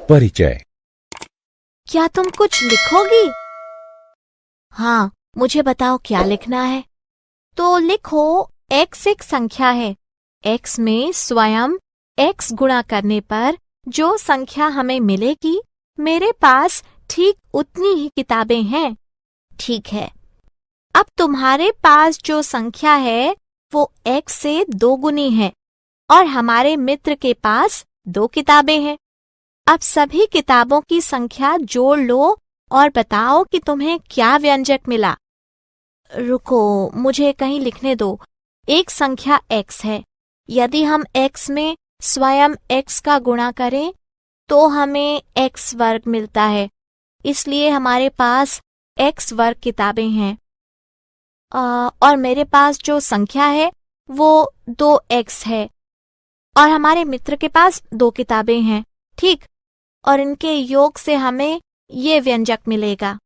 परिचय। क्या तुम कुछ लिखोगी? हाँ, मुझे बताओ क्या लिखना है। तो लिखो, x एक संख्या है। x में स्वयं x गुणा करने पर जो संख्या हमें मिलेगी, मेरे पास ठीक उतनी ही किताबें हैं। ठीक है। अब तुम्हारे पास जो संख्या है वो x से 2 गुनी है और हमारे मित्र के पास 2 किताबें हैं। अब सभी किताबों की संख्या जोड़ लो और बताओ कि तुम्हें क्या व्यंजक मिला। रुको, मुझे कहीं लिखने दो। एक संख्या x है। यदि हम x में स्वयं x का गुणा करें तो हमें x वर्ग मिलता है, इसलिए हमारे पास x वर्ग किताबें हैं। और मेरे पास जो संख्या है वो 2x है और हमारे मित्र के पास 2 किताबें हैं। ठीक, और इनके योग से हमें ये व्यंजक मिलेगा।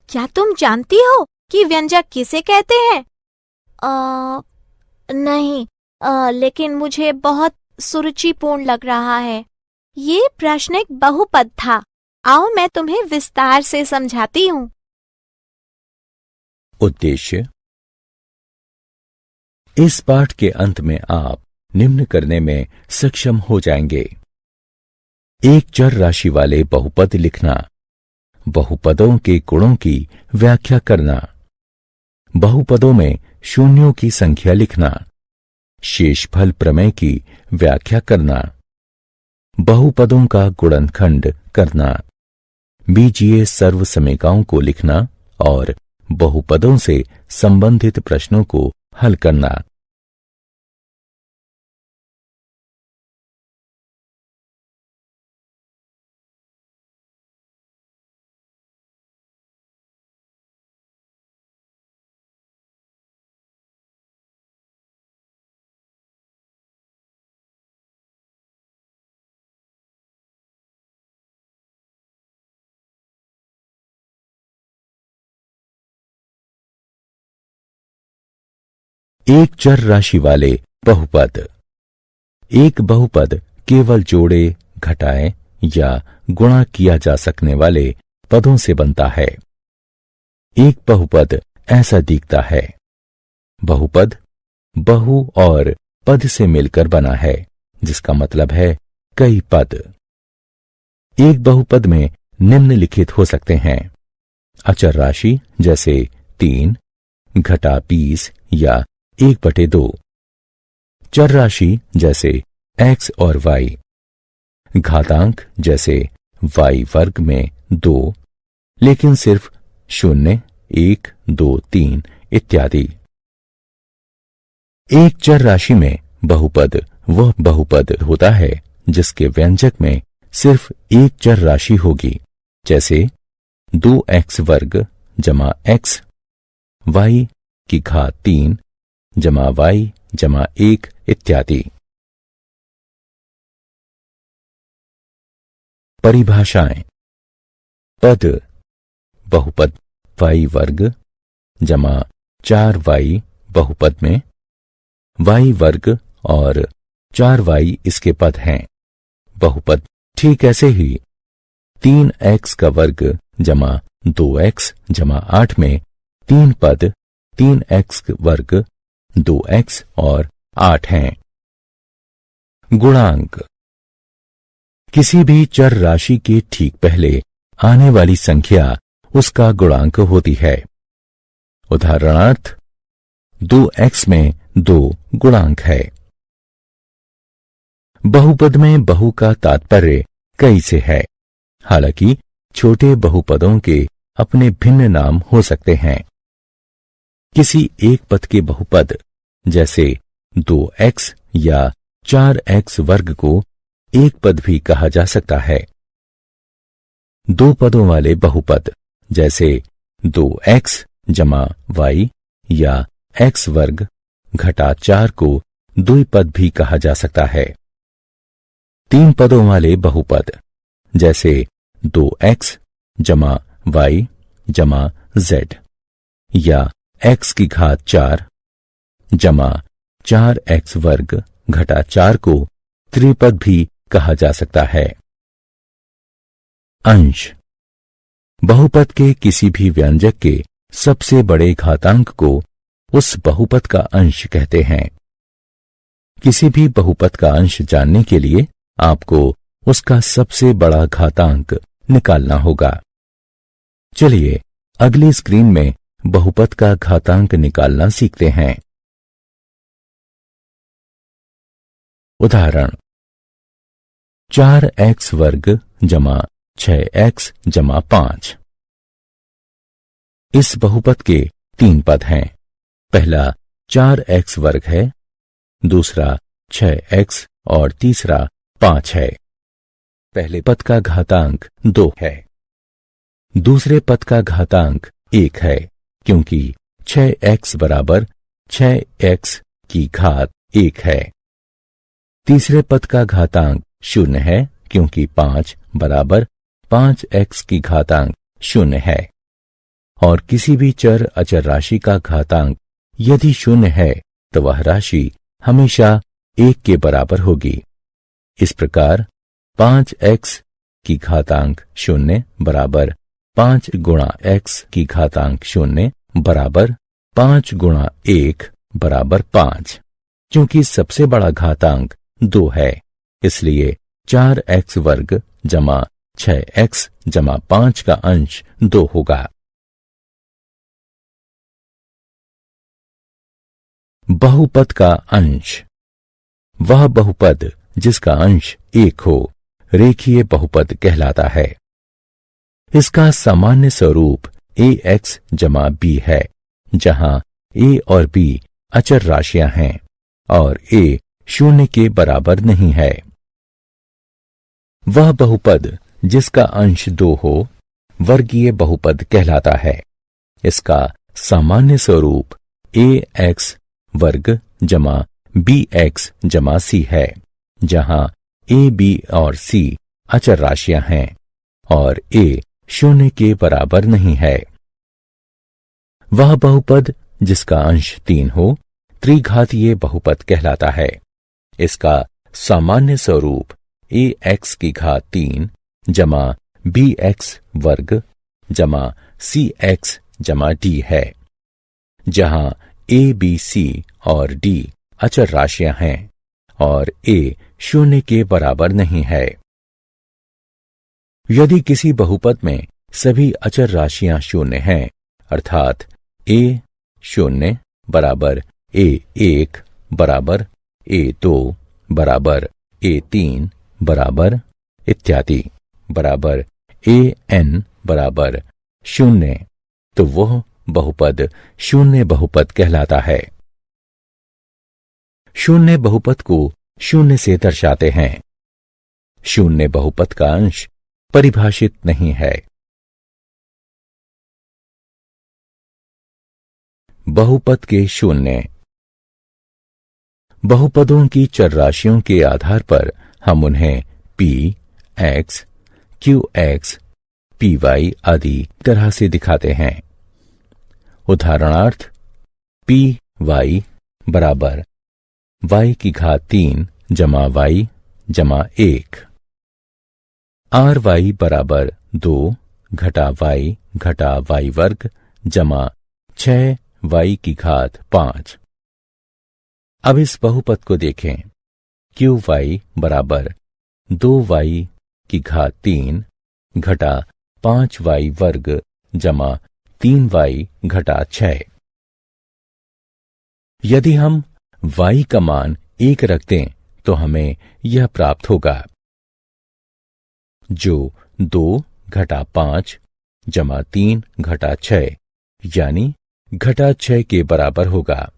क्या तुम जानती हो कि व्यंजक किसे कहते हैं? नहीं, लेकिन मुझे बहुत सुरुचिपूर्ण लग रहा है। ये प्रश्न एक बहुपद था। आओ मैं तुम्हें विस्तार से समझाती हूँ। उद्देश्य। इस पाठ के अंत में आप निम्न करने में सक्षम हो जाएंगे। एक चर राशि वाले बहुपद लिखना, बहुपदों के गुणों की व्याख्या करना, बहुपदों में शून्यों की संख्या लिखना, शेषफल प्रमेय की व्याख्या करना, बहुपदों का गुणनखंड करना, बीजीय सर्वसमीकाओं को लिखना और बहुपदों से संबंधित प्रश्नों को हल करना। एक चर राशि वाले बहुपद। एक बहुपद केवल जोड़े, घटाए या गुणा किया जा सकने वाले पदों से बनता है। एक बहुपद ऐसा दिखता है। बहुपद बहु और पद से मिलकर बना है, जिसका मतलब है कई पद। एक बहुपद में निम्नलिखित हो सकते हैं: अचर राशि जैसे 3, घटा 20 या 1/2, चर राशि जैसे x और y, घातांक जैसे y वर्ग में 2 लेकिन सिर्फ 0, 1, 2, 3 इत्यादि। एक चर राशि में बहुपद वह बहुपद होता है जिसके व्यंजक में सिर्फ एक चर राशि होगी, जैसे 2x वर्ग जमा x, y की घात 3 जमा y जमा 1 इत्यादि। परिभाषाएं। पद बहुपद y वर्ग जमा 4y बहुपद में y वर्ग और 4y इसके पद हैं। बहुपद ठीक ऐसे ही 3x का वर्ग जमा 2x जमा 8 में 3 पद 3x वर्ग 2x और 8 हैं। गुणांक। किसी भी चर राशि के ठीक पहले आने वाली संख्या उसका गुणांक होती है। उदाहरणार्थ 2x में 2 गुणांक है। बहुपद में बहु का तात्पर्य कई से है, हालांकि छोटे बहुपदों के अपने भिन्न नाम हो सकते हैं। किसी एक पद के बहुपद जैसे 2x या 4x वर्ग को एक पद भी कहा जा सकता है। 2 पदों वाले बहुपद जैसे 2x जमा y या x वर्ग घटा 4 को द्विपद भी कहा जा सकता है। 3 पदों वाले बहुपद जैसे 2x जमा y जमा z या x की घात 4 जमा 4x वर्ग घटा 4 को त्रिपद भी कहा जा सकता है। अंश। बहुपद के किसी भी व्यंजक के सबसे बड़े घातांक को उस बहुपद का अंश कहते हैं। किसी भी बहुपद का अंश जानने के लिए आपको उसका सबसे बड़ा घातांक निकालना होगा। चलिए अगली स्क्रीन में बहुपद का घातांक निकालना सीखते हैं। उदाहरण 4x वर्ग जमा 6x जमा 5। इस बहुपद के 3 पद हैं। पहला 4x वर्ग है, दूसरा 6x और तीसरा 5 है। पहले पद का घातांक 2 है, दूसरे पद का घातांक 1 है, क्योंकि 6x बराबर 6x की घात 1 है। तीसरे पद का घातांक 0 है, क्योंकि 5 बराबर 5x की घातांक 0 है। और किसी भी चर अचर राशि का घातांक यदि 0 है तो वह राशि हमेशा 1 के बराबर होगी। इस प्रकार 5x की घातांक 0 बराबर 5 गुणा x की घातांक 0 बराबर 5 गुणा 1 बराबर 5। क्योंकि सबसे बड़ा घातांक 2 है, इसलिए 4x वर्ग जमा 6x जमा 5 का अंश 2 होगा। बहुपद का अंश। वह बहुपद जिसका अंश 1 हो रेखीय बहुपद कहलाता है। इसका सामान्य स्वरूप ax जमा b है, जहां a और b अचर राशियां हैं और a 0 के बराबर नहीं है। वह बहुपद जिसका अंश 2 हो वर्गीय बहुपद कहलाता है। इसका सामान्य स्वरूप ax वर्ग जमा bx जमा c है, जहां a, b और c अचर राशियां हैं और a 0 के बराबर नहीं है। वह बहुपद जिसका अंश 3 हो त्रिघातीय बहुपद कहलाता है। इसका सामान्य स्वरूप ax की घात 3 जमा bx वर्ग जमा cx जमा d है, जहां a, b, c और d अचर राशियां हैं और a 0 के बराबर नहीं है। यदि किसी बहुपद में सभी अचर राशियां 0 हैं, अर्थात a 0 बराबर a1 बराबर a2 बराबर a3 बराबर इत्यादि बराबर an बराबर 0, तो वह बहुपद शून्य बहुपद कहलाता है। शून्य बहुपद को 0 से दर्शाते हैं। शून्य बहुपद का अंश परिभाषित नहीं है। बहुपद के शून्य। बहुपदों की चर राशियों के आधार पर हम उन्हें p, x, qx, py आदि तरह से दिखाते हैं। उदाहरणार्थ py बराबर y की घात 3 जमा y जमा 1, ry बराबर 2 घटा y वर्ग जमा 6y की घात 5। अब इस बहुपद को देखें। qy बराबर 2y की घात 3 घटा 5y वर्ग जमा 3y घटा 6। यदि हम y का मान 1 रख दें तो हमें यह प्राप्त होगा, जो 2 घटा 5 जमा 3 घटा 6 यानी घटा 6 के बराबर होगा।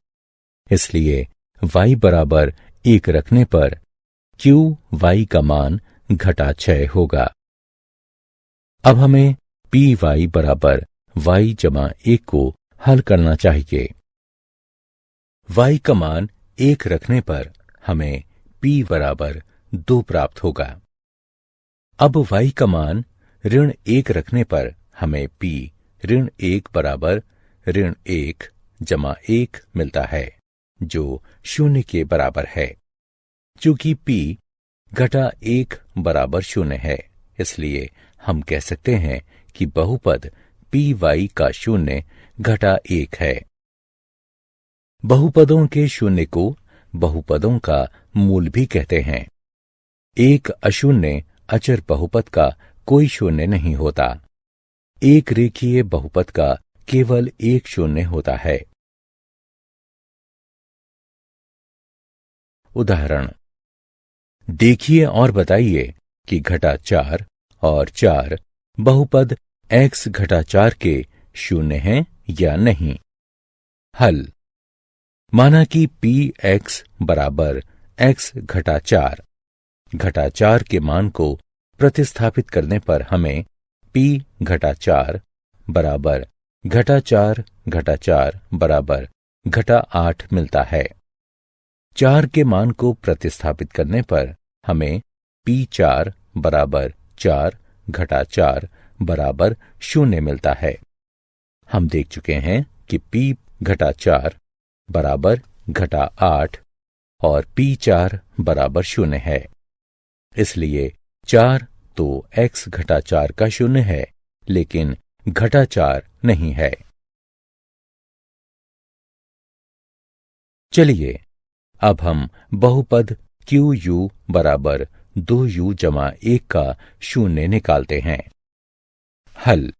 इसलिए y बराबर 1 रखने पर qy का मान घटा 6 होगा। अब हमें py बराबर y जमा 1 को हल करना चाहिए। y का मान 1 रखने पर हमें p बराबर 2 प्राप्त होगा। अब y का मान ऋण 1 रखने पर हमें p ऋण 1 बराबर ऋण 1 जमा 1 मिलता है, जो 0 के बराबर है। चूंकि p घटा 1 बराबर 0 है, इसलिए हम कह सकते हैं कि बहुपद py का शून्य घटा 1 है। बहुपदों के शून्य को बहुपदों का मूल भी कहते हैं। एक अशून्य अचर बहुपद का कोई शून्य नहीं होता। एक रेखीय बहुपद का केवल एक शून्य होता है। उदाहरण, देखिए और बताइए कि घटा 4 और 4 बहुपद x घटा 4 के शून्य हैं या नहीं। हल, माना कि px बराबर x घटा 4 घटा 4 के मान को प्रतिस्थापित करने पर हमें p घटा 4 बराबर घटा 4 घटा 4 बराबर घटा 8 मिलता है। 4 के मान को प्रतिस्थापित करने पर हमें p4 बराबर 4 घटा 4 बराबर 0 मिलता है। हम देख चुके हैं कि p घटा 4 बराबर घटा 8 और p4 बराबर 0 है। इसलिए 4 तो x घटा 4 का शून्य है, लेकिन घटा 4 नहीं है। चलिए अब हम बहुपद QU बराबर 2U जमा 1 का शून्य निकालते हैं। हल,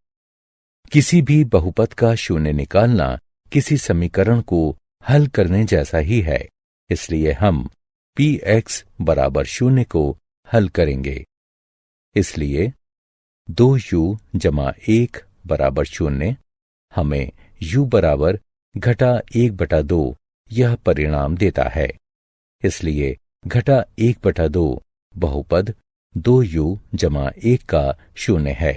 किसी भी बहुपद का शून्य निकालना किसी समीकरण को हल करने जैसा ही है, इसलिए हम px बराबर 0 को हल करेंगे। इसलिए 2u जमा 1 बराबर 0 हमें u बराबर घटा 1/2 यह परिणाम देता है। इसलिए घटा 1/2 बहुपद 2u जमा 1 का शून्य है।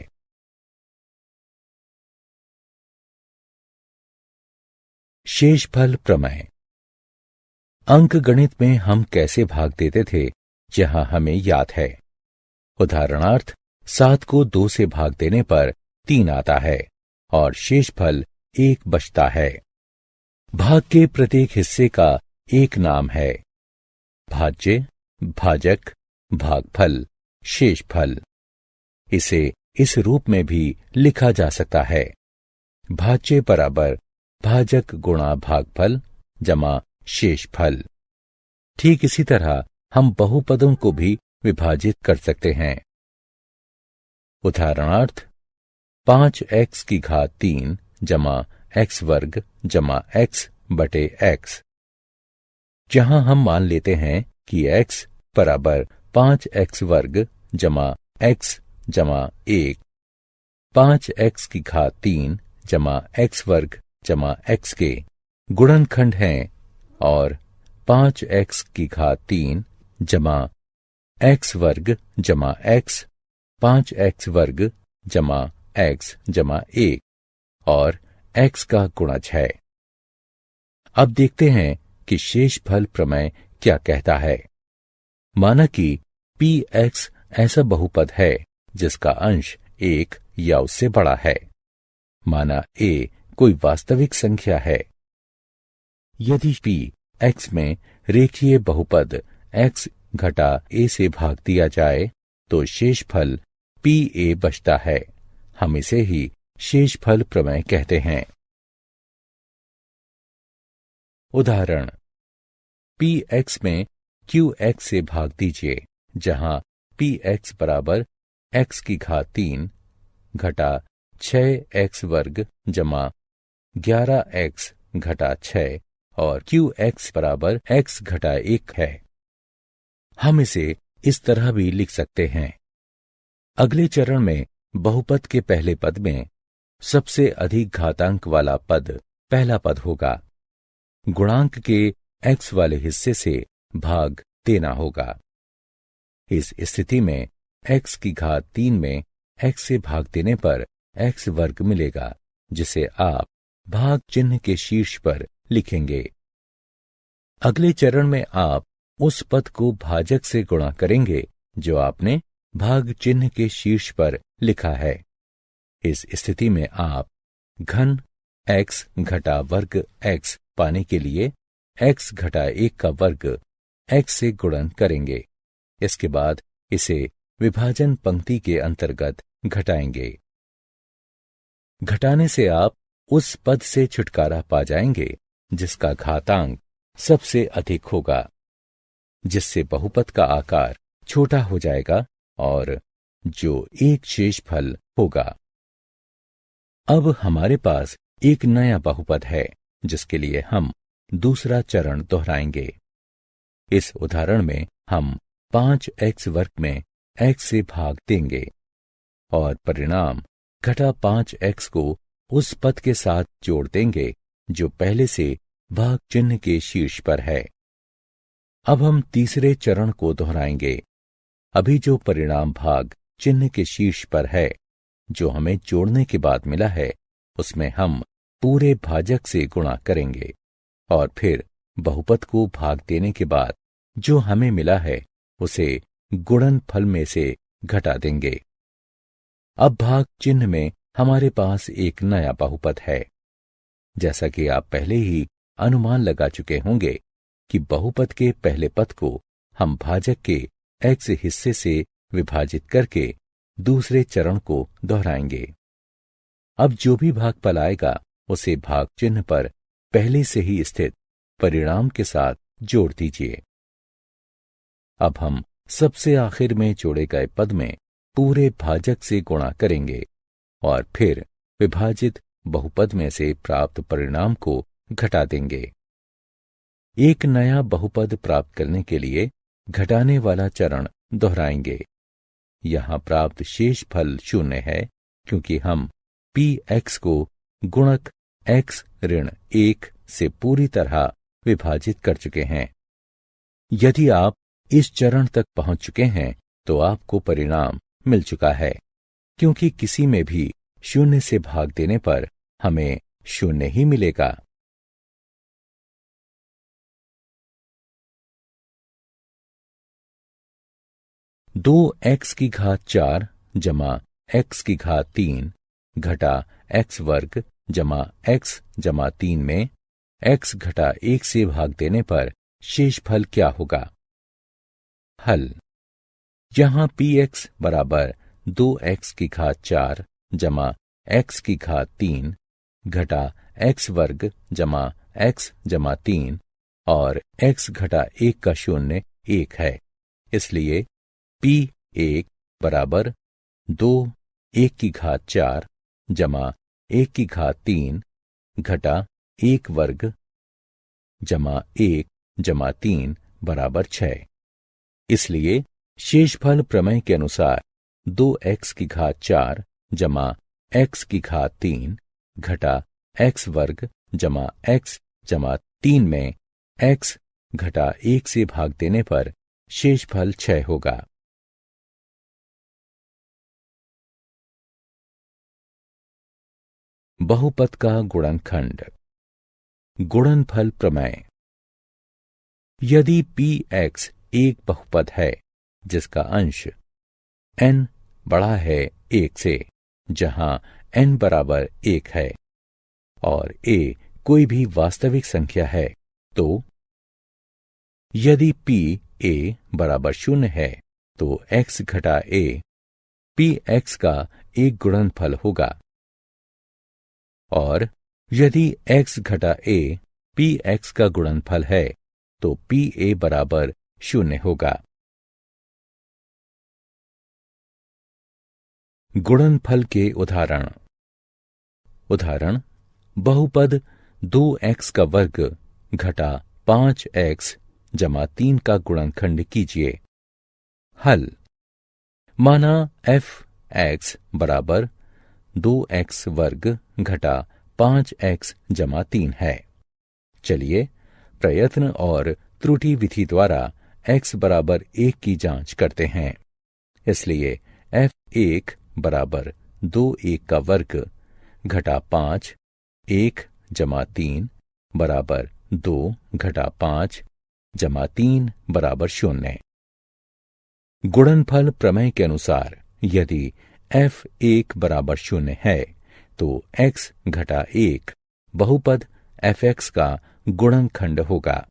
शेषफल प्रमेय। अंकगणित में हम कैसे भाग देते थे जहां हमें याद है। उदाहरणार्थ, 7 को 2 से भाग देने पर 3 आता है और शेषफल 1 बचता है। भाग के प्रत्येक हिस्से का एक नाम है। भाज्य, भाजक, भागफल, शेषफल। इसे इस रूप में भी लिखा जा सकता है। भाज्य बराबर भाजक गुणा भागफल जमा शेषफल। ठीक इसी तरह हम बहुपदों को भी विभाजित कर सकते हैं। उदाहरणार्थ, 5x की घात 3 जमा x वर्ग जमा x बटे x, जहां हम मान लेते हैं कि x बराबर 5x वर्ग जमा x जमा 1, 5x की घात 3 जमा x वर्ग जमा x के गुणनखंड हैं और 5x की घात 3 जमा x वर्ग जमा x 5x वर्ग जमा x जमा 1 और x का गुणज है। अब देखते हैं कि शेषफल प्रमेय क्या कहता है। माना कि px ऐसा बहुपद है जिसका अंश 1 या उससे बड़ा है। माना a कोई वास्तविक संख्या है। यदि p x में रेखीय बहुपद x घटा a से भाग दिया जाए तो शेषफल pa बचता है। हम इसे ही शेषफल प्रमेय कहते हैं। उदाहरण, px में qx से भाग दीजिए, जहां px बराबर x की घात 3 घटा 6x वर्ग जमा 11x घटा 6 और qx बराबर x घटा 1 है। हम इसे इस तरह भी लिख सकते हैं। अगले चरण में बहुपद के पहले पद में सबसे अधिक घातांक वाला पद पहला पद होगा। गुणांक के x वाले हिस्से से भाग देना होगा। इस स्थिति में x की घात 3 में x से भाग देने पर x वर्ग मिलेगा, जिसे आप भाग चिन्ह के शीर्ष पर लिखेंगे। अगले चरण में आप उस पद को भाजक से गुणा करेंगे जो आपने भाग चिन्ह के शीर्ष पर लिखा है। इस स्थिति में आप घन x घटा वर्ग x पाने के लिए x घटा 1 का वर्ग x से गुणन करेंगे। इसके बाद इसे विभाजन पंक्ति के अंतर्गत घटाएंगे। घटाने से आप उस पद से छुटकारा पा जाएंगे जिसका घातांक सबसे अधिक होगा, जिससे बहुपद का आकार छोटा हो जाएगा और जो एक शेषफल होगा। अब हमारे पास एक नया बहुपद है जिसके लिए हम दूसरा चरण दोहराएंगे। इस उदाहरण में हम 5x वर्ग में x से भाग देंगे और परिणाम घटा 5x को उस पद के साथ जोड़ देंगे जो पहले से भाग चिन्ह के शीर्ष पर है। अब हम तीसरे चरण को दोहराएंगे। अभी जो परिणाम भाग चिन्ह के शीर्ष पर है, जो हमें जोड़ने के बाद मिला है, उसमें हम पूरे भाजक से गुणा करेंगे और फिर बहुपद को भाग देने के बाद जो हमें मिला है उसे गुणनफल में से घटा देंगे। अब भाग चिन्ह में हमारे पास एक नया बहुपद है। जैसा कि आप पहले ही अनुमान लगा चुके होंगे कि बहुपद के पहले पद को हम भाजक के x हिस्से से विभाजित करके दूसरे चरण को दोहराएंगे। अब जो भी भागफल आएगा उसे भाग चिन्ह पर पहले से ही स्थित परिणाम के साथ जोड़ दीजिए। अब हम सबसे आखिर में जोड़े गए पद में पूरे भाजक से गुणा करेंगे और फिर विभाजित बहुपद में से प्राप्त परिणाम को घटा देंगे। एक नया बहुपद प्राप्त करने के लिए घटाने वाला चरण दोहराएंगे। यहां प्राप्त शेष फल 0 है क्योंकि हम px को गुणक x ऋण 1 से पूरी तरह विभाजित कर चुके हैं। यदि आप इस चरण तक पहुंच चुके हैं तो आपको परिणाम मिल चुका है, क्योंकि किसी में भी 0 से भाग देने पर हमें 0 ही मिलेगा। दो x की घात 4 जमा x की घात 3 घटा x वर्ग जमा x जमा 3 में x घटा 1 से भाग देने पर शेष फल क्या होगा? हल। यहां px बराबर 2x की घात 4 जमा x की घात 3 घटा x वर्ग जमा x जमा 3 और x घटा 1 का 0 1 है। इसलिए p1 बराबर 2 1 की घात 4 जमा 1 की घात 3 घटा 1 वर्ग जमा 1 जमा 3 बराबर 6। इसलिए शेषफल प्रमेय के अनुसार 2x की घात 4 जमा x की घात 3 घटा x वर्ग जमा x जमा 3 में x घटा 1 से भाग देने पर शेषफल 6 होगा। बहुपद का गुणनखंड। गुणनफल प्रमेय। यदि px एक बहुपद है जिसका अंश n बड़ा है 1 से, जहां n बराबर 1 है और a कोई भी वास्तविक संख्या है, तो यदि p a बराबर 0 है तो x घटा a px का एक गुणनफल होगा और यदि x घटा a px का गुणनफल है तो pa बराबर 0 होगा। गुणनफल के उदाहरण। उदाहरण: बहुपद 2x का वर्ग घटा 5x जमा 3 का गुणनखंड कीजिए। हल। माना f(x) बराबर 2x वर्ग घटा 5x जमा 3 है। चलिए प्रयत्न और त्रुटि विधि द्वारा x बराबर 1 की जांच करते हैं। इसलिए f1 बराबर 2 1 का वर्ग घटा 5 1 जमा 3 बराबर 2 घटा 5 जमा 3 बराबर 0। गुणनफल प्रमेय के अनुसार यदि f1 बराबर 0 है तो x घटा 1 बहुपद fx का गुणनखंड होगा।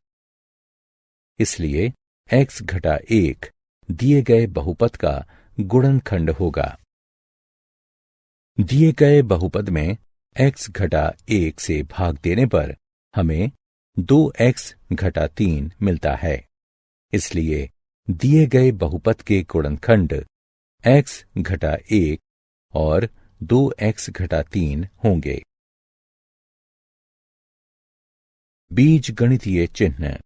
इसलिए x घटा 1 दिए गए बहुपद का गुणनखंड होगा। दिए गए बहुपद में x घटा 1 से भाग देने पर हमें 2x घटा 3 मिलता है। इसलिए दिए गए बहुपद के गुणनखंड x घटा 1 और 2x घटा 3 होंगे। बीजगणितीय चिन्ह।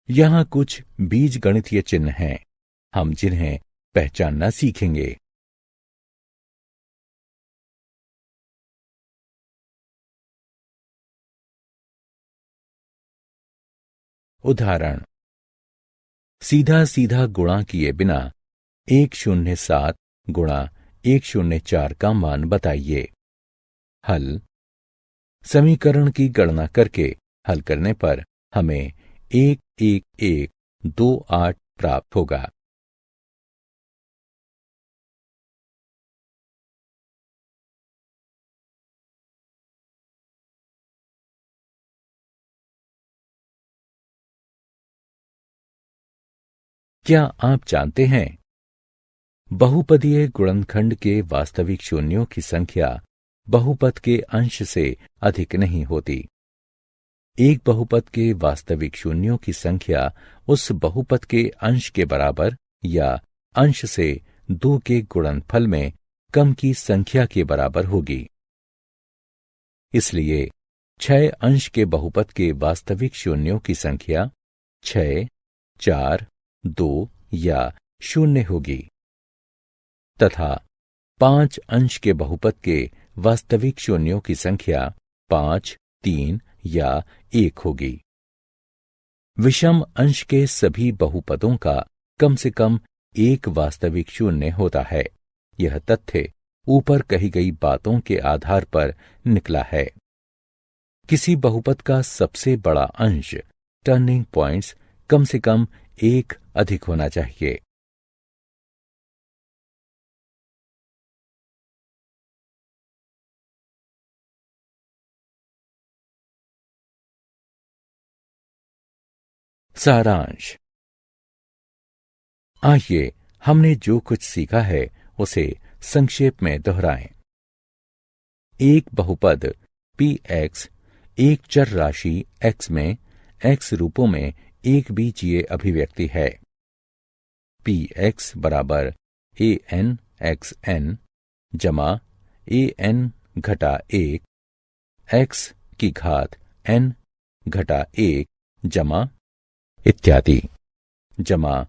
यहां कुछ बीजगणितीय चिन्ह हैं, हम जिन्हें पहचानना सीखेंगे। उदाहरण, सीधा सीधा गुणा किए बिना 107 गुणा 104 का मान बताइए। हल। समीकरण की गणना करके हल करने पर हमें 11128 प्राप्त होगा। क्या आप जानते हैं, बहुपदीय गुणनखंड के वास्तविक शून्यों की संख्या बहुपद के अंश से अधिक नहीं होती। एक बहुपद के वास्तविक शून्यों की संख्या उस बहुपद के अंश के बराबर या अंश से 2 के गुणनफल में कम की संख्या के बराबर होगी। इसलिए 6 अंश के बहुपद के वास्तविक शून्यों की संख्या 6, 4, 2 या 0 होगी तथा 5 अंश के बहुपद के वास्तविक शून्यों की संख्या 5, 3 या 1 होगी। विषम अंश के सभी बहुपदों का कम से कम एक वास्तविक शून्य होता है। यह तथ्य ऊपर कही गई बातों के आधार पर निकला है। किसी बहुपद का सबसे बड़ा अंश टर्निंग पॉइंट्स कम से कम 1 अधिक होना चाहिए। सारांश। आइए हमने जो कुछ सीखा है उसे संक्षेप में दोहराएं। एक बहुपद px एक चर राशि x में x रूपों में एक बीजीय अभिव्यक्ति है। px बराबर an xn जमा an घटा 1 x की घात n घटा 1 जमा इत्यादि जमा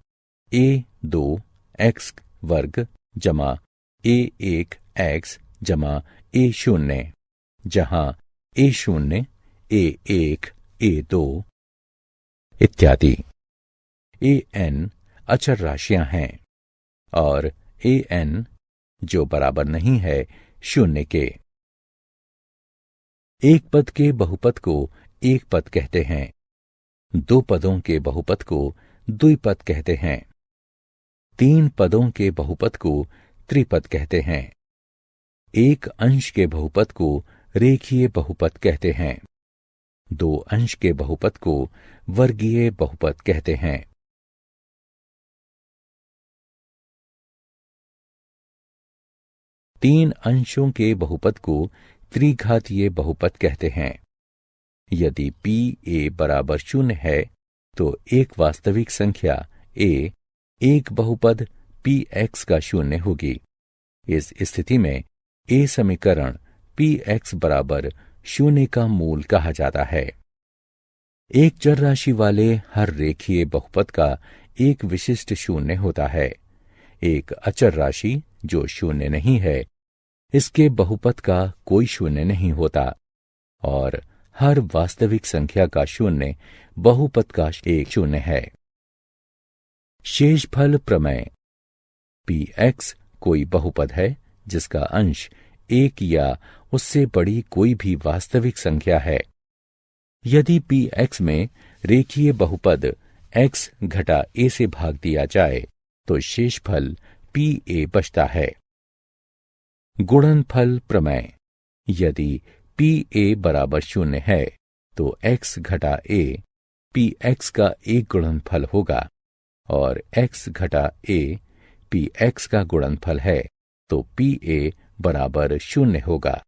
a2 x वर्ग जमा a1 x जमा a0, जहां a0, a1, a2 इत्यादि an अचर राशियां हैं और an जो बराबर नहीं है 0 के। एक पद के बहुपद को एक पद कहते हैं, 2 पदों के बहुपद को द्विपद कहते हैं, 3 पदों के बहुपद को त्रिपद कहते हैं, एक अंश के बहुपद को रेखीय बहुपद कहते हैं, 2 अंश के बहुपद को वर्गीय बहुपद कहते हैं। तीन अंशों के बहुपद को त्रिघातीय बहुपद कहते हैं। यदि pa बराबर 0 है तो एक वास्तविक संख्या a एक बहुपद px का 0 होगी। इस स्थिति में a समीकरण px बराबर 0 का मूल कहा जाता है। एक चर राशि वाले हर रेखीय बहुपद का एक विशिष्ट 0 होता है। एक अचर राशि जो 0 नहीं है, इसके बहुपद का कोई 0 नहीं होता और हर वास्तविक संख्या का 0 बहुपद का एक 0 है। शेषफल प्रमेय। px कोई बहुपद है जिसका अंश 1 या उससे बड़ी कोई भी वास्तविक संख्या है। यदि px में रेखीय बहुपद x घटा a से भाग दिया जाए तो शेषफल pa बचता है। गुणनफल प्रमेय। यदि pa बराबर 0 है तो x घटा a px का एक गुणनफल होगा और x घटा a p x का गुणनफल है तो pa बराबर 0 होगा।